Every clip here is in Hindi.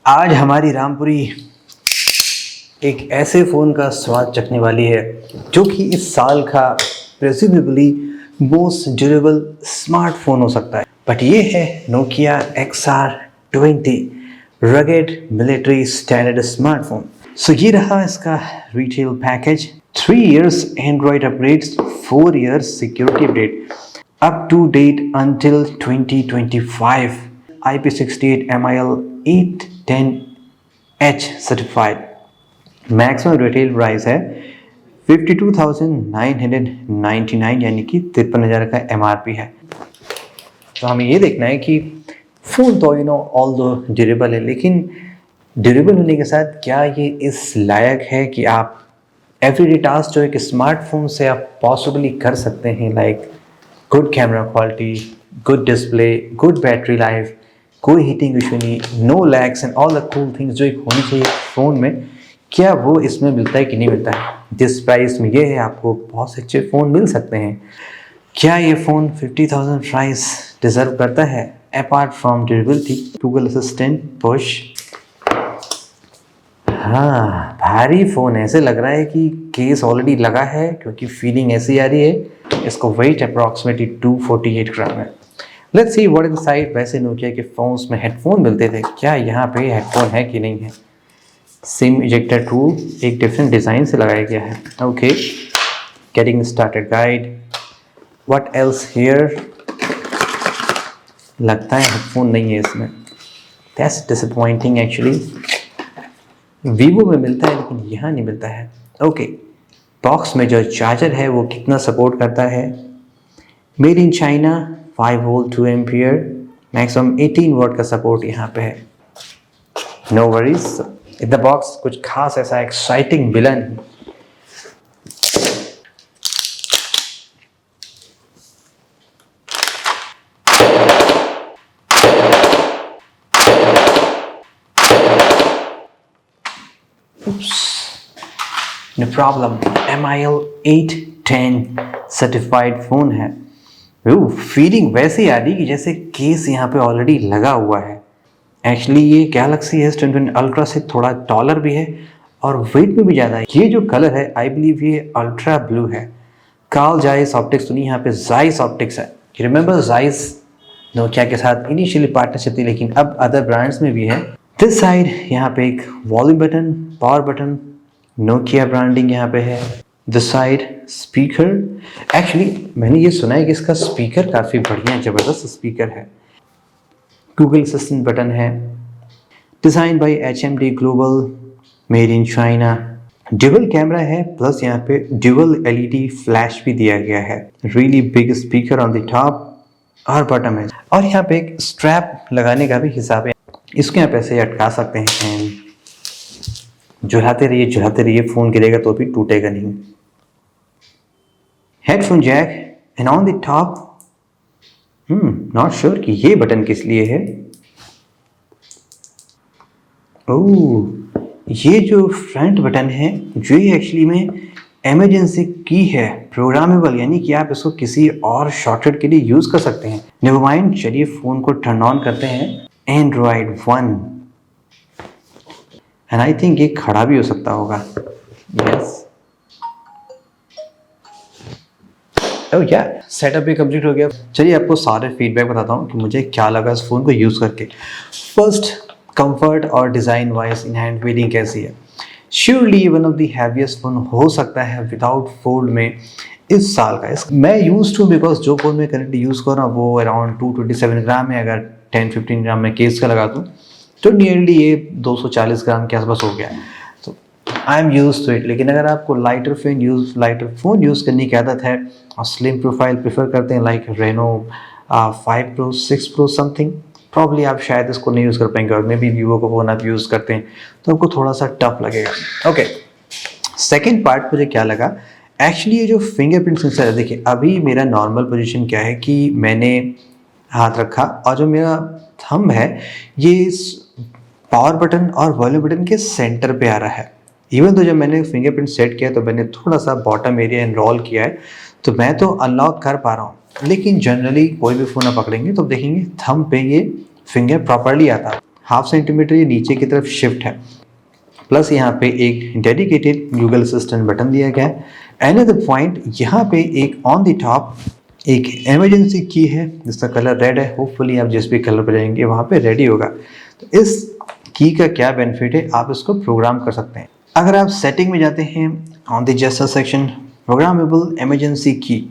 आज हमारी रामपुरी एक ऐसे फ़ोन का स्वाद चखने वाली है जो कि इस साल का प्रेसिडेबली मोस्ट ड्यूरेबल स्मार्टफोन हो सकता है। बट ये है Nokia XR20 rugged military standard smartphone. So ये रहा इसका retail package. 3 years Android updates, 4 years security update, up to date until 2025, IP68 MIL810H certified। Maximum retail price है 52,999 यानी कि 53,000 का MRP है। तो हमें ये देखना है कि फ़ोन तो ऑल दो ड्यूरेबल है, लेकिन ड्यूरेबल होने के साथ क्या ये इस लायक है कि आप एवरीडे टास्क जो एक स्मार्टफोन से आप पॉसिबली कर सकते हैं, like good camera quality, good display, good battery life, कोई हीटिंग इशू नहीं, no lags and all the cool things जो एक होनी चाहिए फ़ोन में, क्या वो इसमें मिलता है कि नहीं मिलता है? जिस प्राइस में ये है आपको बहुत से अच्छे फ़ोन मिल सकते हैं। क्या ये फ़ोन 50,000 प्राइस डिज़र्व करता है? Apart from durability, Google assistant, push, हाँ भारी फ़ोन ऐसे लग रहा है कि केस ऑलरेडी लगा है, क्योंकि फीलिंग ऐसी आ रही है। इसको वेट अप्रॉक्सीमेटली 248 ग्राम है। Let's see what is the side. वैसे नोकिया के फ़ोन्स में हेडफोन मिलते थे, क्या यहाँ पे हेडफोन है कि नहीं है? सिम इजेक्टर टूल एक डिफरेंट डिज़ाइन से लगाया गया है। Okay, getting started guide, what else here? लगता है हेडफोन नहीं है इसमें। That's disappointing actually. वीवो में मिलता है लेकिन यहाँ नहीं मिलता है। ओके, बॉक्स में जो चार्जर है वो कितना सपोर्ट करता है? Made in China, 5 volt 2 ampere, maximum 18 watt का सपोर्ट यहाँ पे है। No worries, in the box कुछ खास ऐसा exciting villain no problem, MIL810 certified phone है। फीलिंग वैसे आ रही कि जैसे केस यहाँ पे ऑलरेडी लगा हुआ है। एक्चुअली ये गैलेक्सी S21 अल्ट्रा से थोड़ा टॉलर भी है और वेट में भी ज़्यादा है। ये जो कलर है आई बिलीव ये अल्ट्रा ब्लू है। कार्ल जाइस ऑप्टिक्स तो नहीं, यहाँ पे जाइस ऑप्टिक्स है। रिमेंबर जाइस नोकिया के साथ इनिशियली पार्टनरशिप थी, लेकिन अब अदर ब्रांड्स में भी है। दिस साइड यहाँ पे एक volume button, power button, Nokia branding यहाँ पे है। This side speaker. एक्चुअली मैंने ये सुना है कि इसका स्पीकर काफ़ी बढ़िया ज़बरदस्त स्पीकर है। गूगल असिस्टेंट बटन है। Design by HMD global, made in China. Dual camera है, प्लस यहाँ पे ड्यूअल LED फ्लैश भी दिया गया है। Really big speaker on the top और बॉटम है। और यहाँ पे एक स्ट्रैप लगाने का भी हिसाब है, इसको यहाँ पे ऐसे अटका सकते हैं एंड झुलाते रहिए, फ़ोन गिरेगा तो भी टूटेगा नहीं। Headphone jack and on the top not sure कि ये बटन किस लिए है। ओह, ये जो फ्रंट बटन है जो ये एक्चुअली में इमरजेंसी की है, प्रोग्रामेबल, यानी कि आप इसको किसी और शॉर्टकट के लिए यूज़ कर सकते हैं। नेवर माइंड, चलिए फ़ोन को टर्न ऑन करते हैं। Android 1 एंड आई थिंक ये खड़ा भी हो सकता होगा। यस, ओह या, सेटअप भी कंप्लीट हो गया। चलिए आपको सारे फीडबैक बताता हूँ कि मुझे क्या लगा इस फ़ोन को यूज़ करके। फर्स्ट, कंफर्ट और design wise in hand feeling कैसी है? Surely one of the heaviest phone हो सकता है विदाउट फोल्ड में इस साल का। मैं यूज़ टू, बिकॉज जो फ़ोन मैं करंटली यूज़ कर रहा हूँ वो अराउंड 227 ग्राम है। अगर 10-15 ग्राम में केस का लगा दूँ तो नियरली ये 240 ग्राम के आसपास हो गया है। तो I am use to it. लेकिन अगर आपको लाइटर फ़ोन यूज़ करने की आदत है और स्लिम प्रोफाइल प्रेफर करते हैं, like Reno 5 Pro 6 Pro something, probably आप शायद इसको नहीं यूज़ कर पाएंगे। और मे बी वीवो का फ़ोन आप यूज़ करते हैं तो आपको थोड़ा सा टफ लगेगा। ओके, सेकेंड पार्ट मुझे क्या लगा, एक्चुअली ये जो फिंगरप्रिंट सेंसर है, देखिए अभी मेरा नॉर्मल पोजीशन क्या है कि मैंने हाथ रखा और जो मेरा थंब है ये पावर बटन और वॉल्यूम बटन के सेंटर पे आ रहा है। इवन तो जब मैंने फिंगरप्रिंट सेट किया तो मैंने थोड़ा सा बॉटम एरिया एनरोल किया है, तो मैं तो अनलॉक कर पा रहा हूँ। लेकिन जनरली कोई भी फ़ोन आप पकड़ेंगे तो देखेंगे थंब पे ये फिंगर प्रॉपरली आता है। हाफ सेंटीमीटर ये नीचे की तरफ शिफ्ट है, प्लस यहाँ पे एक डेडिकेटेड गूगल असिस्टेंट बटन दिया गया है। अनदर पॉइंट, यहाँ पे एक ऑन द टॉप एक इमरजेंसी की है जिसका कलर रेड है। होपफुली आप जिस भी कलर पर जाएंगे वहाँ पे रेड ही होगा। तो इस की का क्या बेनिफिट है, आप इसको प्रोग्राम कर सकते हैं। अगर आप सेटिंग में जाते हैं, on the gesture section, programmable emergency की,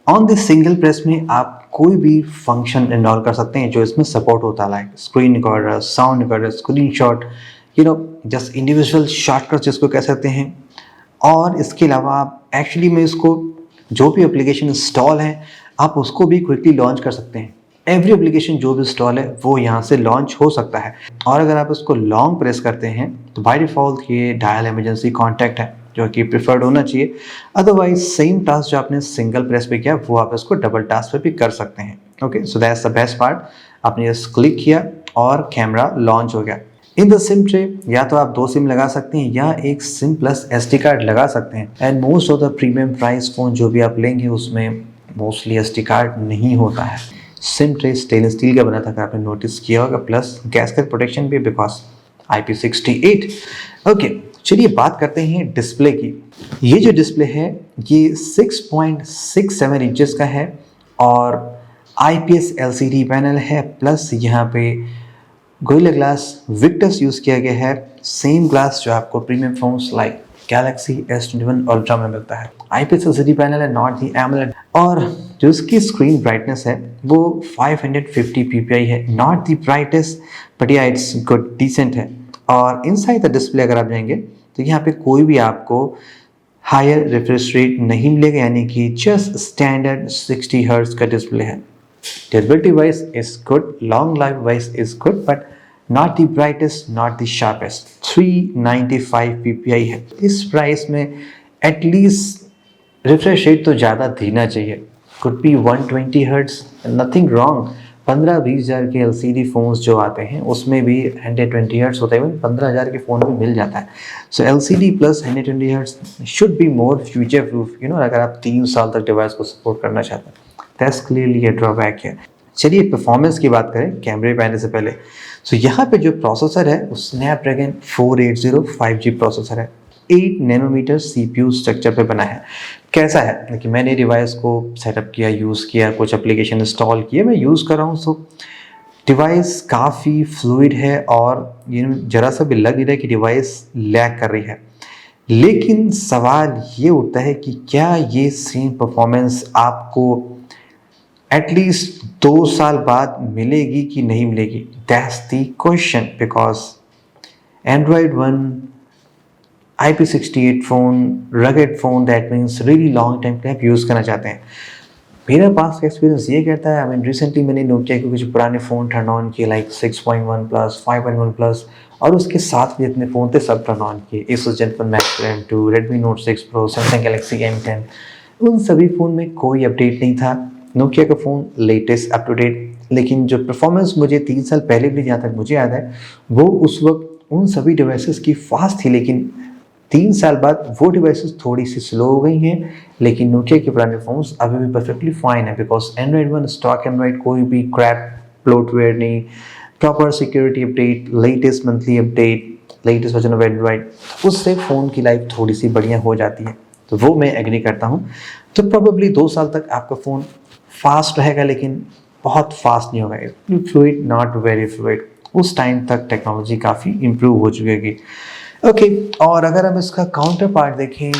ऑन द सिंगल प्रेस में आप कोई भी फंक्शन इनस्टॉल कर सकते हैं जो इसमें सपोर्ट होता है, like screen recorder, sound recorder, screen shot, just individual shortcut जिसको कह सकते हैं। और इसके अलावा आप एक्चुअली में इसको जो भी एप्लीकेशन इंस्टॉल है आप उसको भी क्विकली लॉन्च कर सकते हैं। एवरी एप्लीकेशन जो भी इंस्टॉल है वो यहाँ से लॉन्च हो सकता है। और अगर आप इसको लॉन्ग प्रेस करते हैं तो बाय डिफ़ॉल्ट ये डायल इमरजेंसी कॉन्टैक्ट है जो कि प्रिफर्ड होना चाहिए। अदरवाइज सेम टास्क जो आपने सिंगल प्रेस पे किया वो आप इसको डबल टास्क पे भी कर सकते हैं। Okay, so that's the best part. आपने इस क्लिक किया और कैमरा लॉन्च हो गया। इन द सिम ट्रे या तो आप 2 सिम लगा सकते हैं या एक सिम प्लस SD कार्ड लगा सकते हैं। And most of the premium price phone जो भी आप लेंगे उसमें मोस्टली SD कार्ड नहीं होता है। सिम ट्रे स्टेनलेस स्टील का बना था, अगर आपने नोटिस किया होगा, प्लस गैस्केट प्रोटेक्शन भी बिकॉज IP68। ओके, चलिए बात करते हैं डिस्प्ले की। ये जो डिस्प्ले है ये 6.67 इंचेस का है और IPS LCD पैनल है, प्लस यहाँ पे गोरिल्ला ग्लास विक्टस यूज़ किया गया है। सेम ग्लास जो आपको premium phones like Galaxy S21 ultra में मिलता है। IPS LCD पैनल है, नॉट दी एमोलेड। और जो इसकी स्क्रीन ब्राइटनेस है वो 550 ppi है, नॉट दी ब्राइटेस्ट बट या इट्स गुड, डिसेंट है। और इनसाइड द डिस्प्ले अगर आप जाएंगे तो यहाँ पे कोई भी आपको हायर रिफ्रेश रेट नहीं मिलेगा, यानी कि जस्ट स्टैंडर्ड 60 हर्ट्ज का डिस्प्ले है। Durability wise is good, long life wise is good, but not the brightest, not the sharpest। 395 ppi है। इस प्राइस में एटलीस्ट रिफ्रेश रेट तो ज़्यादा देना चाहिए, could be 120 hertz, nothing wrong. 15-20 हज़ार के LCD फ़ोन्स जो आते हैं उसमें भी 120 हर्ट्ज होता है, 15,000 के फ़ोन में मिल जाता है। सो LCD plus 120 hertz should be more future proof, अगर आप 3 साल तक डिवाइस को सपोर्ट करना चाहते हैं। दैट्स क्लियरली अ ड्रॉबैक है। चलिए परफॉर्मेंस की बात करें कैमरे पे आने से पहले। सो यहाँ पे जो प्रोसेसर है वो स्नैपड्रैगन 480 5G प्रोसेसर है, 8 नैनोमीटर CPU स्ट्रक्चर पे बना है। कैसा है कि मैंने डिवाइस को सेटअप किया, यूज़ किया, कुछ एप्लीकेशन इंस्टॉल किए, मैं यूज़ कर रहा हूँ। सो डिवाइस काफ़ी फ्लूइड है और ये ज़रा सा भी लग नहीं रहा है कि डिवाइस लैग कर रही है। लेकिन सवाल ये उठता है कि क्या ये सेम परफॉर्मेंस आपको एटलीस्ट 2 साल बाद मिलेगी कि नहीं मिलेगी? That's the question, because Android One IP68 phone, rugged phone, that means really long time के लिए आप यूज़ करना चाहते हैं। मेरा पास का एक्सपीरियंस ये कहता है, रिसेंटली मैंने नोकिया के कुछ पुराने फ़ोन टर्न ऑन किए, लाइक 6.1 प्लस, 5.1 प्लस, और उसके साथ भी जितने फ़ोन थे सब टर्न ऑन किए। Asus ZenFone Max Pro M2, Redmi Note 6 Pro, Samsung Galaxy M10, उन सभी फ़ोन में कोई अपडेट नहीं था। नोकिया का phone latest up to date, लेकिन जो परफॉर्मेंस मुझे 3 साल पहले भी जहाँ तक मुझे याद है वो उस वक्त उन सभी डिवाइसेस की फास्ट थी, लेकिन 3 साल बाद वो डिवाइसेस थोड़ी सी स्लो हो गई हैं। लेकिन नोकिया के पुराने फ़ोन्स अभी भी परफेक्टली फाइन है, because Android One stock Android, कोई भी क्रैप ब्लोटवेयर नहीं, proper security update, latest monthly update, latest version of Android, उससे फ़ोन की लाइफ थोड़ी सी बढ़िया हो जाती है। तो वो मैं एग्री करता हूँ। तो प्रोबेबली 2 साल तक आपका फ़ोन फास्ट रहेगा, लेकिन बहुत फास्ट नहीं होगा, फ्लूइड, नॉट वेरी फ्लूइड। उस टाइम तक टेक्नोलॉजी काफ़ी इम्प्रूव हो चुकेगी। ओके, और अगर हम इसका काउंटर पार्ट देखें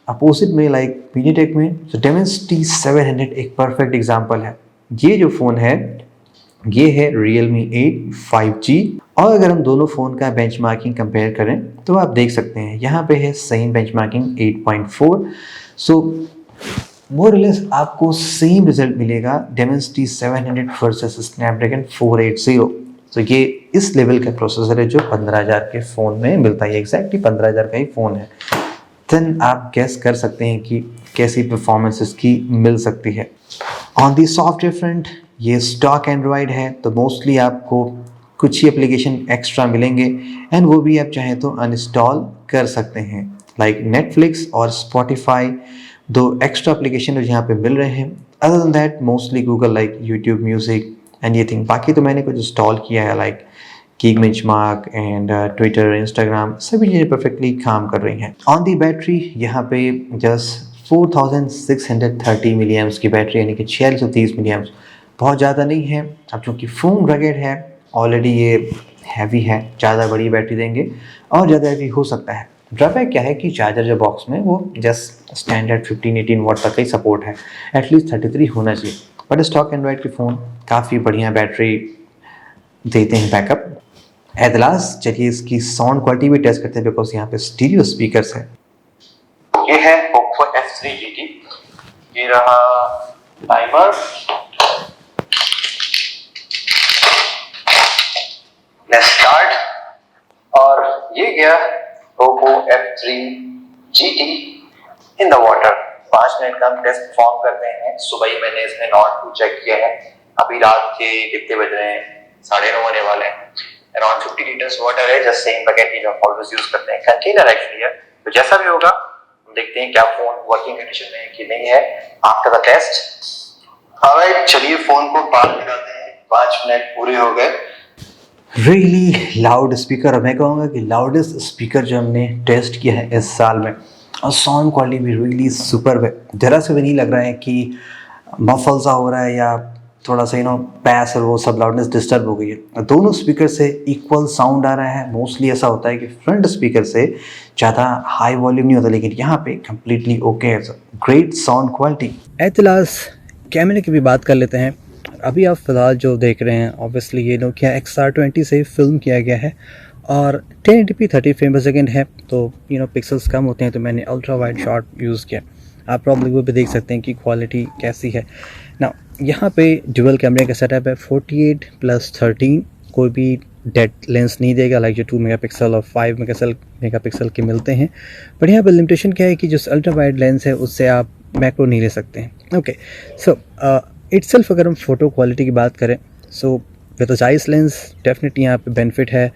अपोजिट में, लाइक मीडियाटेक में, तो Dimensity 700 एक परफेक्ट एग्जांपल है। ये जो फ़ोन है ये है Realme 8 5G, और अगर हम दोनों फ़ोन का बेंचमार्किंग कंपेयर करें तो आप देख सकते हैं यहाँ पे है सेम बेंचमार्किंग 8.4। सो मोर और लेस आपको सेम रिजल्ट मिलेगा Dimensity 700 वर्सेस Snapdragon 480। तो ये इस लेवल का प्रोसेसर है जो 15,000 के फ़ोन में मिलता है, एग्जैक्टली 15,000 का ही फ़ोन है। देन आप गेस कर सकते हैं कि कैसी परफॉर्मेंस इसकी मिल सकती है। ऑन दी सॉफ्टवेयर फ्रंट ये स्टॉक एंड्रॉयड है, तो मोस्टली आपको कुछ ही एप्लीकेशन एक्स्ट्रा मिलेंगे, एंड वो भी आप चाहें तो अनइंस्टॉल कर सकते हैं, लाइक नेटफ्लिक्स और स्पॉटिफाई, 2 एक्स्ट्रा एप्लीकेशन यहाँ पे मिल रहे हैं। Other than that mostly Google, like YouTube music and ये थिंग। बाकी तो मैंने कुछ इंस्टॉल किया है, like kick benchmark and Twitter, Instagram सभी चीज़ें परफेक्टली काम कर रही हैं। ऑन दी बैटरी यहाँ पे जस्ट 4630 मिली एम्स की बैटरी, यानी कि 4630 मिली एम्स, बहुत ज़्यादा नहीं है। अब चूँकि फोन रगेड है, ऑलरेडी ये हैवी है, ज़्यादा बड़ी बैटरी देंगे और ज़्यादा हैवी हो सकता है। ड्रॉबैक क्या है कि चार्जर जो बॉक्स में वो जस्ट स्टैंडर्ड 15-18 वाट तक का ही सपोर्ट है, एटलीस्ट 33 होना चाहिए। बट स्टॉक एंड्रॉइड के फ़ोन काफ़ी बढ़िया बैटरी देते हैं बैकअप। एट लास्ट चलिए इसकी साउंड क्वालिटी भी टेस्ट करते हैं, बिकॉज यहाँ पे स्टीरियो स्पीकर्स है। ये है पोको F3 GT, ये रहा टाइमर, लेट्स स्टार्ट। और ये गया Poco F3 GT in the water. 5 minute का हम टेस्ट परफॉर्म करते हैं। सुबह ही मैंने इसमें नॉट टू चेक किया है, अभी रात के कितने बज रहे हैं, 9:30 होने वाले हैं। अराउंड 50 लीटर्स वाटर है, जस्ट सेम बकेट ही जो हम ऑलवेज यूज करते हैं, कंटेनर एक्चुअली है। तो जैसा भी होगा हम देखते हैं क्या फोन वर्किंग कंडीशन में है कि नहीं है आफ्टर द टेस्ट। ऑलराइट, चलिए फोन को पार लगाते हैं। 5 मिनट पूरे हो गए। रियली लाउड स्पीकर, और मैं कहूँगा कि लाउडेस्ट स्पीकर जो हमने टेस्ट किया है इस साल में, और साउंड क्वालिटी भी रियली सुपर है। जरा से भी नहीं लग रहा है कि मफल सा हो रहा है या थोड़ा सा बैस और वो सब लाउडनेस डिस्टर्ब हो गई है। दोनों स्पीकर से इक्वल साउंड आ रहा है। मोस्टली ऐसा होता है कि फ्रंट स्पीकर से ज़्यादा हाई वॉल्यूम नहीं होता, लेकिन यहाँ पे कम्प्लीटली ओके है। Great sound quality. एतलास कैमरे की भी बात कर लेते हैं। अभी आप फिलहाल जो देख रहे हैं, ऑब्वियसली ये नोकिया XR20 से फिल्म किया गया है और 1080p 30 फ्रेम पर सेकेंड है, तो पिक्सल्स कम होते हैं, तो मैंने अल्ट्रा वाइड शॉट यूज़ किया। आप प्रॉब्लम वो भी देख सकते हैं कि क्वालिटी कैसी है ना। यहाँ पे डुअल कैमरे का सेटअप है, 48+13, कोई भी डेड लेंस नहीं देगा, लाइक जो 2 मेगापिक्सल और 5 मेगापिक्सल के मिलते हैं। बट यहाँ पर लिमिटेशन क्या है कि जो अल्ट्रा वाइड लेंस है उससे आप मैक्रो नहीं ले सकते हैं। ओके, सो इटसेल्फ अगर हम फ़ोटो क्वालिटी की बात करें, so with Zeiss lens definitely यहाँ पे बेनिफिट है।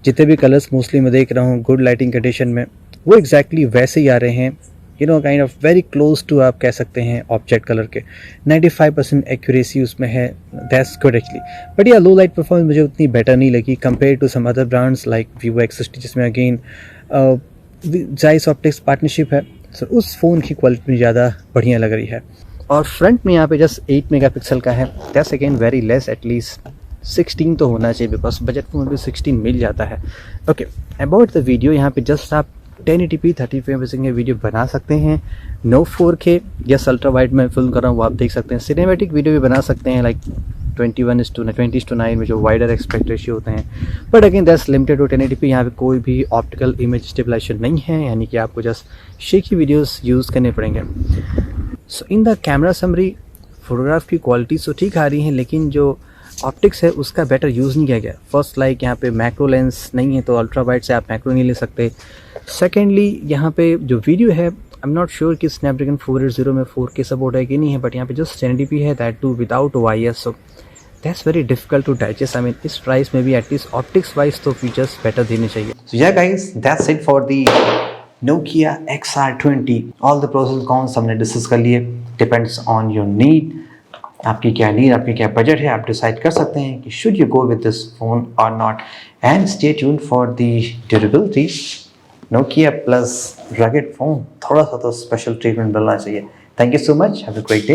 जितने भी कलर्स मोस्टली मैं देख रहा हूँ गुड लाइटिंग कंडीशन में, वो एग्जैक्टली वैसे ही आ रहे हैं, kind of very close to आप कह सकते हैं ऑब्जेक्ट कलर के। 95% एक्यूरेसी उसमें है, दैट्स गुड एक्चुअली। बट या लो लाइट परफॉर्मेंस मुझे उतनी बेटर नहीं लगी compare to some other brands like Vivo X60, जिसमें अगेन जाइस ऑप्टिक्स पार्टनरशिप है, सो उस फ़ोन की क्वालिटी ज़्यादा बढ़िया लग रही है। और फ्रंट में यहाँ पे जस्ट 8 मेगापिक्सल का है, that's again very less, at least 16 तो होना चाहिए, बिकॉज बजट फोन में 16 मिल जाता है। ओके, अबाउट द वीडियो, यहाँ पे जस्ट आप 1080p 30 फ्रेम पर सेकंड वीडियो बना सकते हैं। नो 4K या अल्ट्रा वाइड में फिल्म कर रहा हूँ, वो आप देख सकते हैं। सिनेमैटिक वीडियो भी बना सकते हैं, लाइक 20:9 में जो वाइडर एक्सपेक्ट रेशियो होते हैं। But again that's limited to 1080p। यहाँ पे कोई भी ऑप्टिकल इमेज स्टेबलाइजेशन नहीं है, यानी कि आपको जस्ट शेकी वीडियोस यूज़ करने पड़ेंगे। So in the camera summary, photograph की क्वालिटी तो ठीक आ रही है, लेकिन जो ऑप्टिक्स है उसका बेटर यूज़ नहीं किया गया। फर्स्ट, लाइक यहाँ पे मैक्रो लेंस नहीं है, तो अल्ट्रा वाइड से आप मैक्रो नहीं ले सकते। सेकेंडली, यहाँ पे जो वीडियो है, आई एम नॉट श्योर कि स्नैपड्रैगन 480 में 4K सपोर्ट है कि नहीं है, बट यहाँ पे जस्ट 1080p है, that too without OIS, so that's very difficult to digest. I mean इस प्राइस में भी एटलीस्ट ऑप्टिक्स वाइज तो फीचर्स बेटर देने चाहिए। So yeah guys, that's it for the Nokia XR20। All the pros cons हमने डिस्कस कर लिए, डिपेंड्स ऑन योर नीड। आपकी क्या नीड, आपकी क्या बजट है, आप डिसाइड कर सकते हैं कि should you go with this phone और not. And stay tune for the durability. Nokia plus rugged phone, थोड़ा सा तो स्पेशल ट्रीटमेंट मिलना चाहिए। Thank you so much, have a great day.